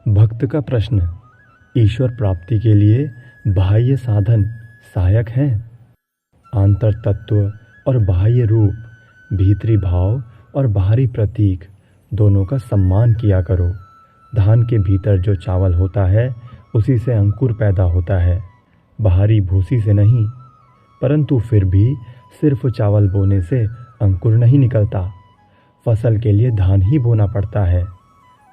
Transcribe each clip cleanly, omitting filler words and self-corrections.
भक्त का प्रश्न। ईश्वर प्राप्ति के लिए बाह्य साधन सहायक हैं? आंतर तत्व और बाह्य रूप, भीतरी भाव और बाहरी प्रतीक दोनों का सम्मान किया करो। धान के भीतर जो चावल होता है उसी से अंकुर पैदा होता है, बाहरी भूसी से नहीं। परंतु फिर भी सिर्फ चावल बोने से अंकुर नहीं निकलता। फसल के लिए धान ही बोना पड़ता है।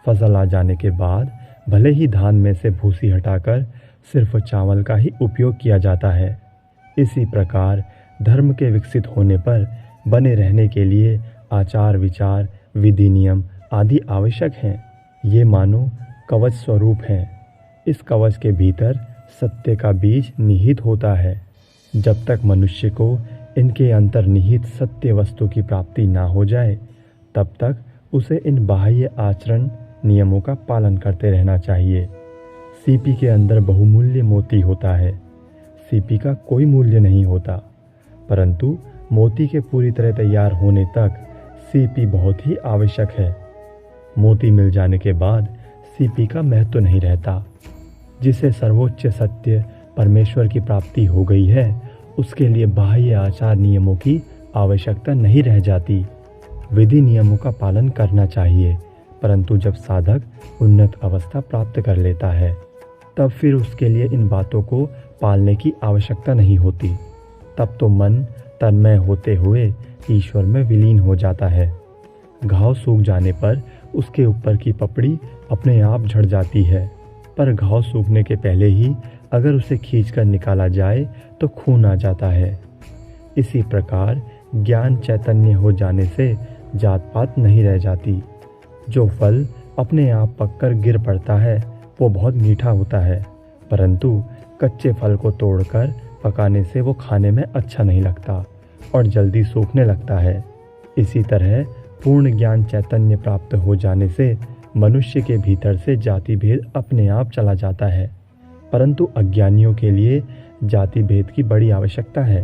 फसल आ जाने के बाद भले ही धान में से भूसी हटाकर सिर्फ चावल का ही उपयोग किया जाता है। इसी प्रकार धर्म के विकसित होने पर बने रहने के लिए आचार विचार, विधि नियम आदि आवश्यक हैं। ये मानो कवच स्वरूप हैं। इस कवच के भीतर सत्य का बीज निहित होता है। जब तक मनुष्य को इनके अंतर्निहित सत्य वस्तु की प्राप्ति ना हो जाए, तब तक उसे इन बाह्य आचरण नियमों का पालन करते रहना चाहिए। सीपी के अंदर बहुमूल्य मोती होता है। सीपी का कोई मूल्य नहीं होता, परंतु मोती के पूरी तरह तैयार होने तक सीपी बहुत ही आवश्यक है। मोती मिल जाने के बाद सीपी का महत्व नहीं रहता। जिसे सर्वोच्च सत्य परमेश्वर की प्राप्ति हो गई है, उसके लिए बाह्य आचार नियमों की आवश्यकता नहीं रह जाती। विधि नियमों का पालन करना चाहिए, परंतु जब साधक उन्नत अवस्था प्राप्त कर लेता है, तब फिर उसके लिए इन बातों को पालने की आवश्यकता नहीं होती। तब तो मन तन्मय होते हुए ईश्वर में विलीन हो जाता है। घाव सूख जाने पर उसके ऊपर की पपड़ी अपने आप झड़ जाती है, पर घाव सूखने के पहले ही अगर उसे खींचकर निकाला जाए तो खून आ जाता है। इसी प्रकार ज्ञान चैतन्य हो जाने से जात पात नहीं रह जाती। जो फल अपने आप पककर गिर पड़ता है वो बहुत मीठा होता है, परंतु कच्चे फल को तोड़कर पकाने से वो खाने में अच्छा नहीं लगता और जल्दी सूखने लगता है। इसी तरह पूर्ण ज्ञान चैतन्य प्राप्त हो जाने से मनुष्य के भीतर से जाति भेद अपने आप चला जाता है, परंतु अज्ञानियों के लिए जाति भेद की बड़ी आवश्यकता है।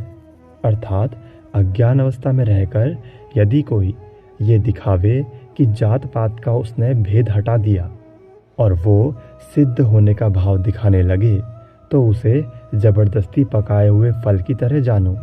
अर्थात अज्ञान अवस्था में रहकर यदि कोई ये दिखावे कि जात पात का उसने भेद हटा दिया और वो सिद्ध होने का भाव दिखाने लगे, तो उसे जबरदस्ती पकाए हुए फल की तरह जानो।